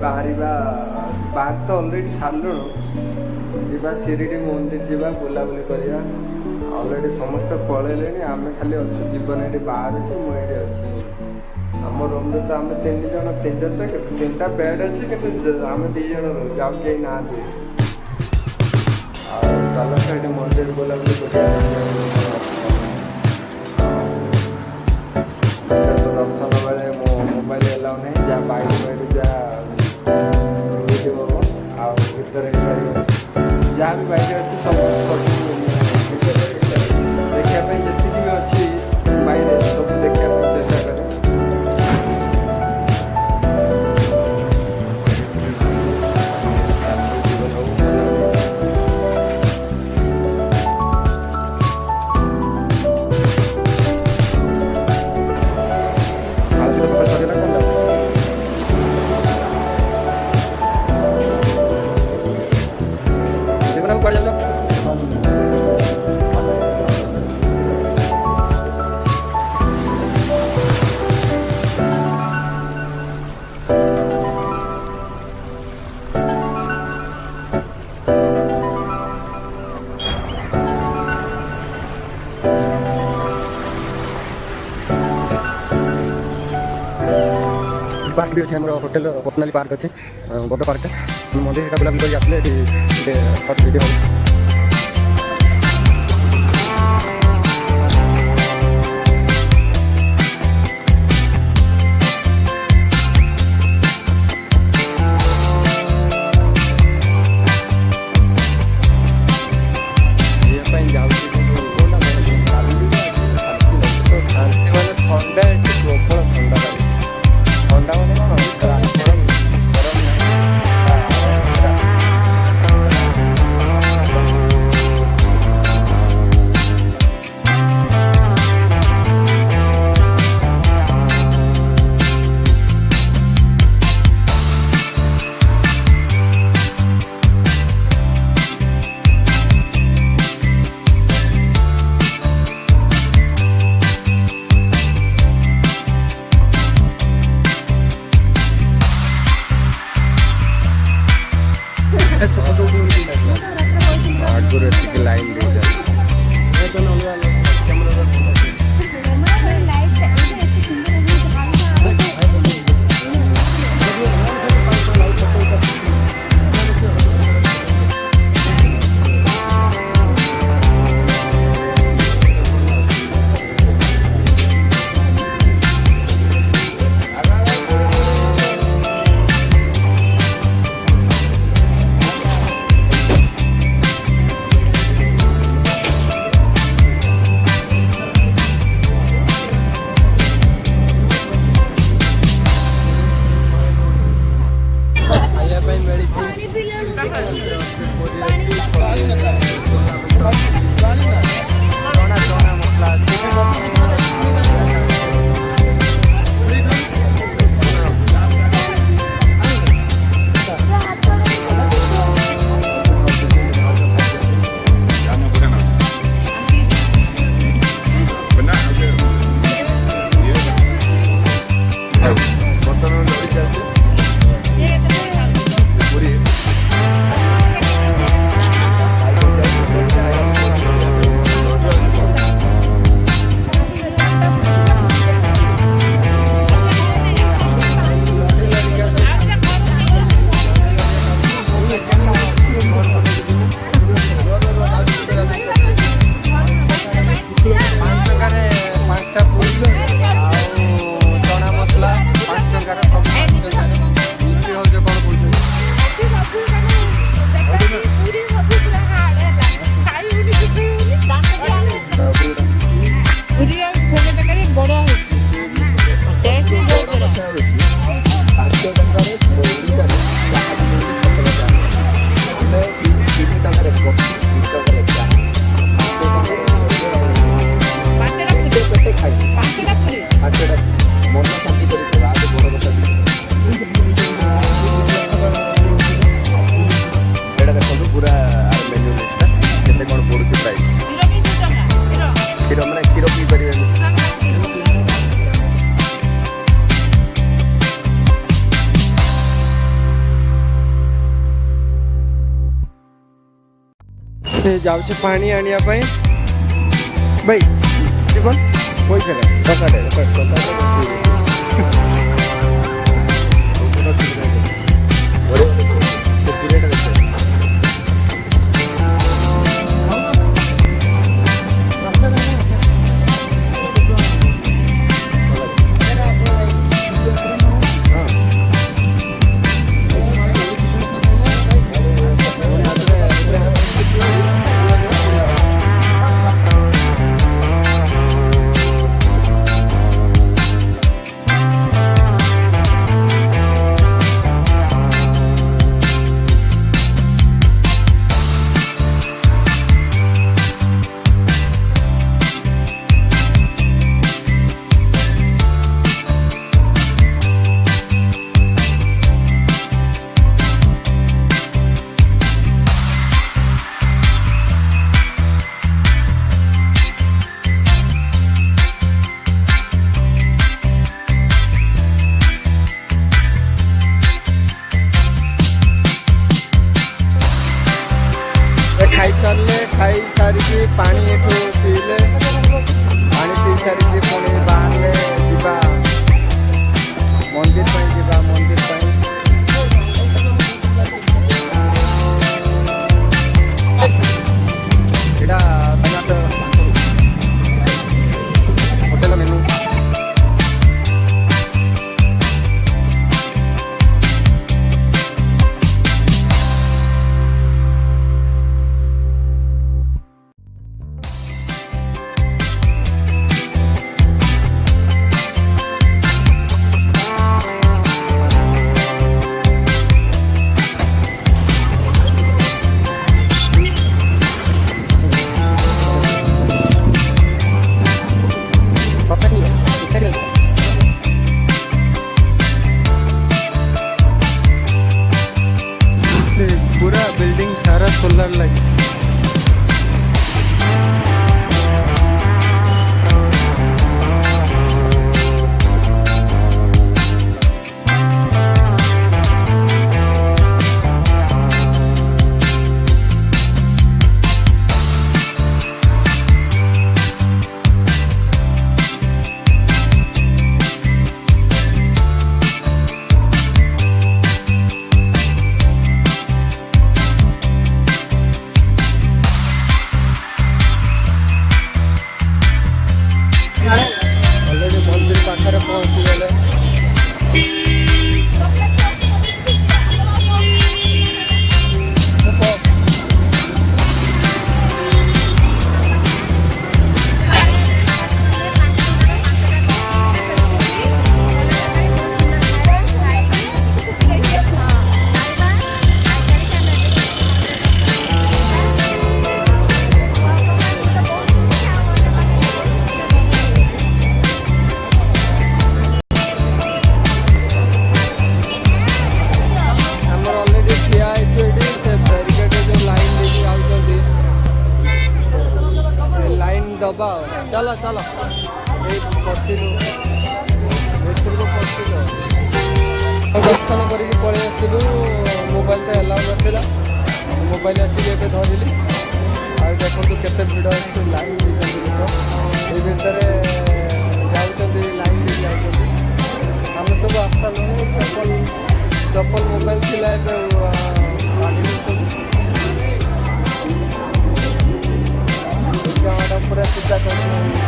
बाहर तो अलरेडी सारू जा शिरडी मंदिर जा बुलाबुली करवा अलरेडी समस्त पलैले आम खाली अच्छु जीवन ये बाहर मुझे अच्छी आम रूम तो आम 3 जन तो 3टा बेड अच्छी कि आम 2 जन रोज आउ कहीं ना चल ये मंदिर बुलाबुली कर दर्शन बेले मो मोबाइल एलाउ नहीं जहाँ बैठ बैठ जहाँ भर जहाँ भी बैठ अच्छी सब देखापी जी भी अच्छी बाहर सब देखा चेष्टा करें पार्क भी अच्छे होटेल पर्सनाली पार्क अच्छे बड़ पार्क मंदिर बुलाबुली कर आसले वीडियो आगुरी लाइन दे जाऊँ पानी आनिया भाई जीवन पैसा खाई सारिकी पानी एठू पीले पानी पी सारिकी पुणी बाहर जीवा मंदिर होटेल मेनू पूरा बिल्डिंग सारा सोलर लगी मंदिर पाखे पहुँची गले दबा चलो चलो दर्शन कर पलि आसलु मोबाइल तो एलाउ नाला मोबाइल आसिक धरली आ देखो केते भिड़ अच्छे लाइन लोक ये भितर जाऊँच लाइन आम सब आसलु चप्पल मोबाइल थिला पूरा सीधा कर